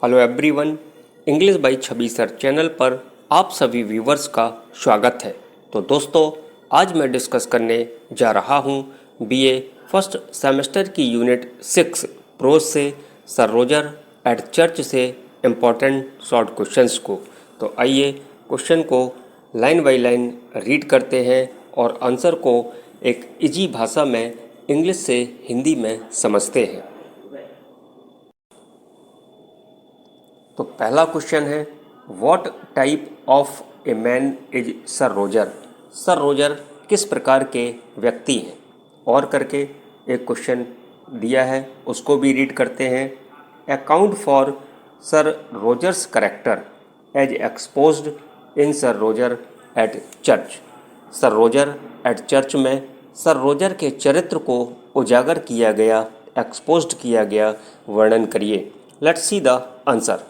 Hello everyone, English by Chhavi sir channel पर आप सभी व्यूवर्स का स्वागत है। तो दोस्तों, आज मैं डिस्कस करने जा रहा हूँ बीए फर्स्ट सेमेस्टर की यूनिट 6 प्रोज से सर रोजर एट चर्च से इम्पोर्टेंट शॉर्ट क्वेश्चंस को। तो आइए क्वेश्चन को लाइन बाय लाइन रीड करते हैं और आंसर को एक इजी भाषा में इंग्लिश से हिंदी में समझते हैं। तो पहला क्वेश्चन है, what type of a man is sir Roger. Sir Roger किस प्रकार के व्यक्ति हैं, और करके एक क्वेश्चन दिया है, उसको भी रीड करते हैं। Account for Sir Roger's character as exposed in Sir Roger at church. Sir Roger at church में सर रोजर के चरित्र को उजागर किया गया, एक्सपोज्ड किया गया, वर्णन करिए। Let's see the answer.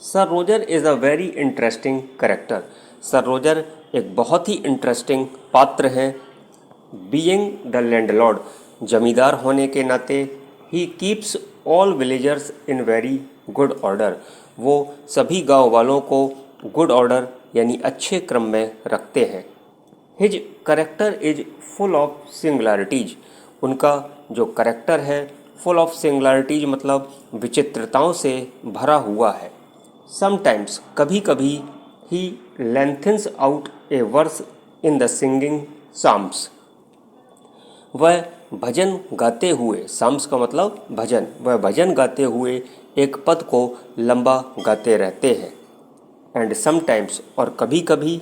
Sir Roger is a very interesting character. Sir Roger एक बहुत ही इंटरेस्टिंग पात्र हैं। बीइंग द लैंडलॉर्ड, जमींदार होने के नाते, he keeps all villagers in very good order. वो सभी गांव वालों को गुड ऑर्डर यानी अच्छे क्रम में रखते हैं। His character is full of singularities. उनका जो करेक्टर है फुल ऑफ सिंगुलरिटीज मतलब विचित्रताओं से भरा हुआ है। समटाइम्स, कभी कभी, he lengthens out a verse in the singing psalms. वह भजन गाते हुए, साम्स का मतलब भजन, वह भजन गाते हुए एक पद को लंबा गाते रहते हैं। एंड समटाइम्स, और कभी कभी,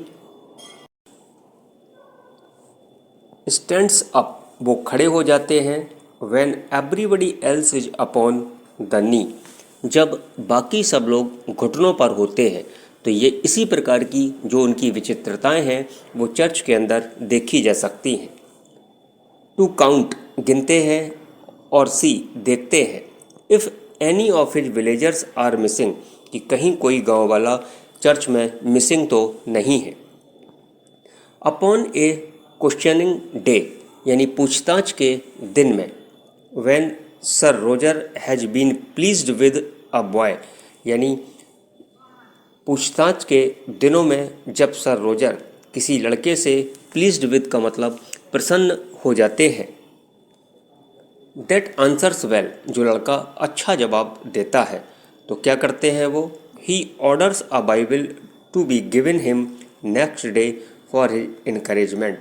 स्टैंड्स अप, वो खड़े हो जाते हैं। When everybody else is upon the knee, जब बाकी सब लोग घुटनों पर होते हैं। तो ये इसी प्रकार की जो उनकी विचित्रताएं हैं वो चर्च के अंदर देखी जा सकती हैं। टू काउंट, गिनते हैं, और सी, देखते हैं। If any of his villagers are missing, कि कहीं कोई गांव वाला चर्च में मिसिंग तो नहीं है। अपॉन ए क्वेश्चनिंग डे, यानी पूछताछ के दिन में। When Sir Roger has been pleased with a boy, यानी पूछताछ के दिनों में जब सर रोजर किसी लड़के से, प्लीज्ड विद का मतलब प्रसन्न हो जाते हैं। दैट आंसर्स वेल, जो लड़का अच्छा जवाब देता है तो क्या करते हैं वो, he orders a Bible to be given him next day for his encouragement.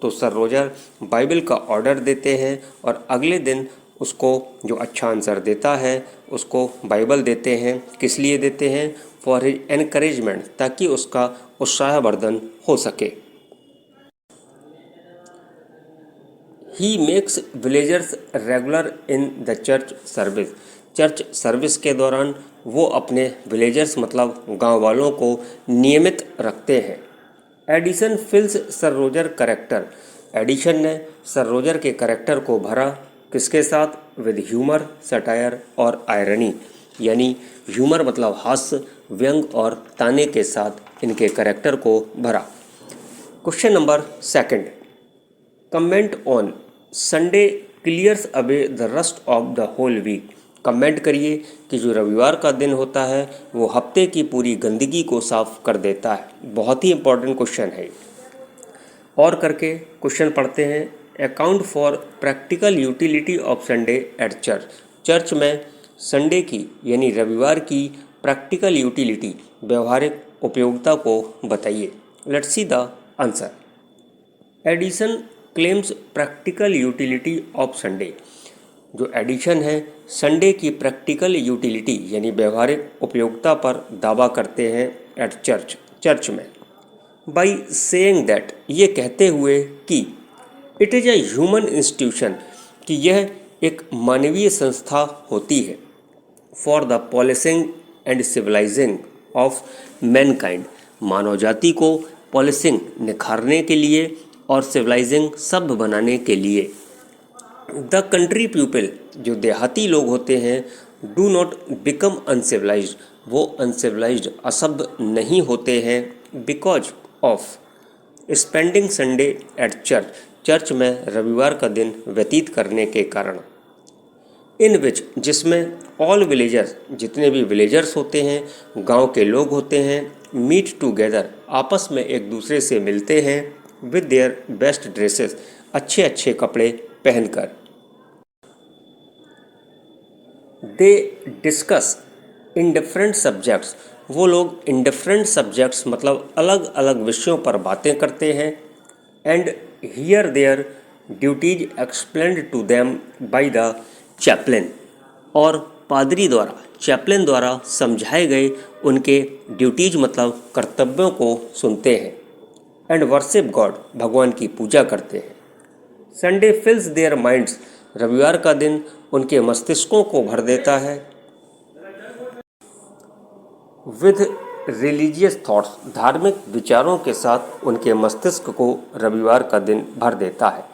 तो सर रोजर बाइबल का ऑर्डर देते हैं और अगले दिन उसको, जो अच्छा आंसर देता है उसको बाइबल देते हैं। किस लिए देते हैं, फॉर हिज एनकरेजमेंट, ताकि उसका उत्साहवर्धन हो सके। He makes villagers regular in the church service. Church service के दौरान वो अपने विलेजर्स मतलब गांव वालों को नियमित रखते हैं। Addison fills sir Roger character. Addison ने सर रोजर के करेक्टर को भरा, किसके साथ, विद ह्यूमर, सटायर और आयरनी, यानी ह्यूमर मतलब हास्य, व्यंग और ताने के साथ इनके करेक्टर को भरा। Question number second, comment on Sunday clears away the rust of the whole week. Comment करिए कि जो रविवार का दिन होता है वो हफ्ते की पूरी गंदगी को साफ कर देता है। बहुत ही इंपॉर्टेंट क्वेश्चन है। और करके क्वेश्चन पढ़ते हैं। Account for practical utility of Sunday at church. Church में संडे की यानी रविवार की प्रैक्टिकल यूटिलिटी, व्यवहारिक उपयोगिता को बताइए। Let's see the answer. Addison claims practical utility of Sunday. जो एडिशन है संडे की प्रैक्टिकल यूटिलिटी यानी व्यवहारिक उपयोगिता पर दावा करते हैं एट चर्च, चर्च में। बाई सेइंग दैट, ये कहते हुए कि, it is a human institution, कि यह एक मानवीय संस्था होती है। For the polishing and civilising of mankind, मानव जाति को पॉलिसिंग, निखारने के लिए, और सिविलाइजिंग, सभ्य बनाने के लिए। द कंट्री पीपल, जो देहाती लोग होते हैं, डू नॉट बिकम अनसिविलाइज्ड, वो अनसिविलाइज्ड, असभ्य नहीं होते हैं। Because of spending Sunday at church, church में रविवार का दिन व्यतीत करने के कारण। इन विच जिसमें ऑल विलेजर्स जितने भी विलेजर्स होते हैं, गांव के लोग होते हैं, मीट टुगेदर आपस में एक दूसरे से मिलते हैं, विद देयर बेस्ट ड्रेसेस अच्छे अच्छे कपड़े पहनकर। They discuss in different subjects, वो लोग इन डिफरेंट सब्जेक्ट्स मतलब अलग अलग विषयों पर बातें करते हैं। And hear their duties explained to them by the chaplain, और पादरी द्वारा चैपलिन द्वारा समझाए गए उनके ड्यूटीज मतलब कर्तव्यों को सुनते हैं। एंड वर्शिप गॉड, भगवान की पूजा करते हैं। संडे फिल्स देयर माइंड्स, रविवार का दिन उनके मस्तिष्कों को भर देता है। विद रिलीजियस थॉट्स, धार्मिक विचारों के साथ उनके मस्तिष्क को रविवार का दिन भर देता है।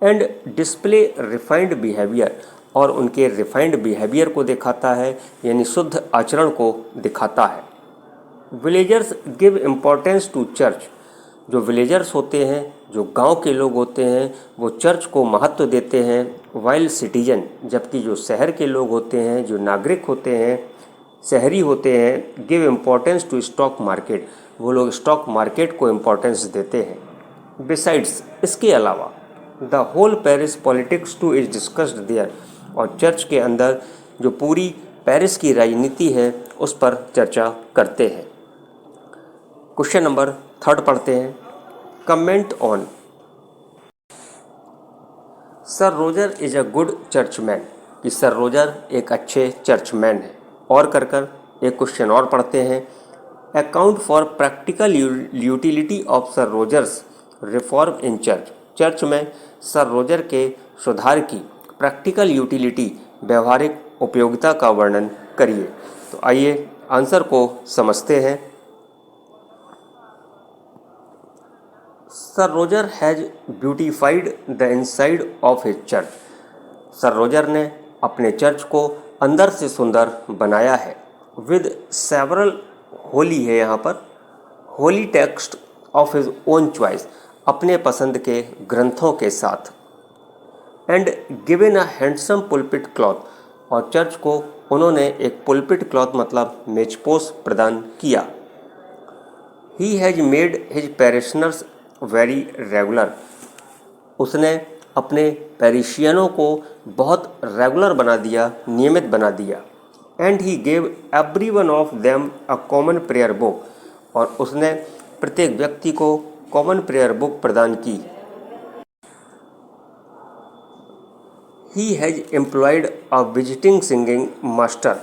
एंड डिस्प्ले रिफाइंड बिहेवियर, और उनके रिफाइंड बिहेवियर को दिखाता है, यानी शुद्ध आचरण को दिखाता है। Villagers give importance to church, जो विलेजर्स होते हैं, जो गांव के लोग होते हैं, वो चर्च को महत्व देते हैं। वाइल सिटीजन, जबकि जो शहर के लोग होते हैं, जो नागरिक होते हैं, शहरी होते हैं, give importance to stock market, वो लोग स्टॉक मार्केट को इम्पोर्टेंस देते हैं। बिसाइड्स, इसके अलावा the whole parish politics too is discussed there, और चर्च के अंदर जो पूरी पेरिस की राजनीति है उस पर चर्चा करते हैं। क्वेश्चन नंबर 3 पढ़ते हैं। Comment on sir Roger is a good churchman, कि सर रोजर एक अच्छे चर्चमैन है। और कर एक क्वेश्चन और पढ़ते हैं। Account for practical utility of sir Rogers reform in church, church में सर रोजर के सुधार की प्रैक्टिकल यूटिलिटी व्यवहारिक उपयोगिता का वर्णन करिए। तो आइए आंसर को समझते हैं। Sir Roger has beautified the inside of his church, Sir Roger ने अपने चर्च को अंदर से सुंदर बनाया है। विद सेवरल, होली है यहाँ पर, holy text of his own choice, अपने पसंद के ग्रंथों के साथ। And given a handsome pulpit cloth, और चर्च को उन्होंने एक पुलपिट क्लॉथ मतलब मेजपोश प्रदान किया। He has made his parishioners very regular, उसने अपने पैरिशियनों को बहुत रेगुलर बना दिया, नियमित बना दिया। And he gave every one of them a common prayer book, और उसने प्रत्येक व्यक्ति को कॉमन प्रेयर बुक प्रदान की। He has employed a visiting singing master,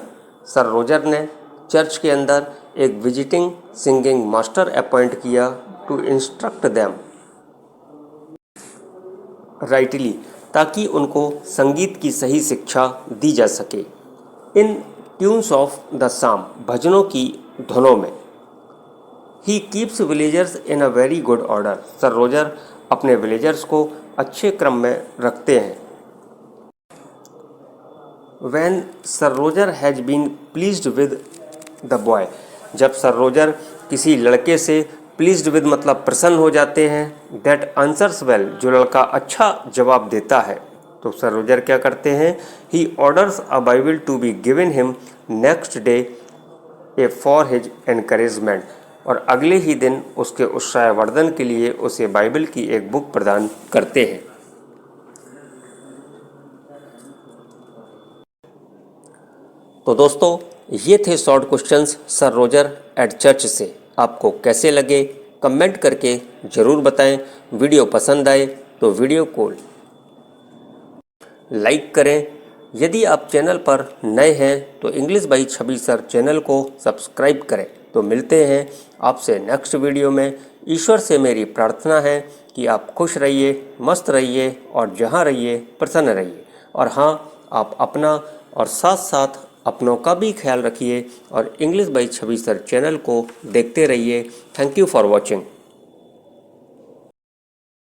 sir Roger ने चर्च के अंदर एक विजिटिंग सिंगिंग मास्टर अपॉइंट किया टू इंस्ट्रक्ट देम राइटली, ताकि उनको संगीत की सही शिक्षा दी जा सके। इन ट्यून्स ऑफ द साम, भजनों की धुनों में। He keeps villagers in a very good order, Sir Roger अपने विलेजर्स को अच्छे क्रम में रखते हैं। When Sir Roger has been pleased with the boy, जब सर रोजर किसी लड़के से प्लीज्ड विद मतलब प्रसन्न हो जाते हैं। दैट आंसर्स वेल, जो लड़का अच्छा जवाब देता है, तो सर रोजर क्या करते हैं। He orders a Bible to be given him next day a for his encouragement, और अगले ही दिन उसके उत्साहवर्धन के लिए उसे बाइबल की एक बुक प्रदान करते हैं। तो दोस्तों, ये थे short questions Sir Roger at church से। आपको कैसे लगे कमेंट करके ज़रूर बताएं। वीडियो पसंद आए तो वीडियो को लाइक करें। यदि आप चैनल पर नए हैं तो English by Chhavi sir channel को सब्सक्राइब करें। तो मिलते हैं आपसे नेक्स्ट वीडियो में। ईश्वर से मेरी प्रार्थना है कि आप खुश रहिए, मस्त रहिए और जहाँ रहिए प्रसन्न रहिए। और हाँ, आप अपना और साथ साथ अपनों का भी ख्याल रखिए और English by Chhavi sir channel को देखते रहिए। Thank you for watching.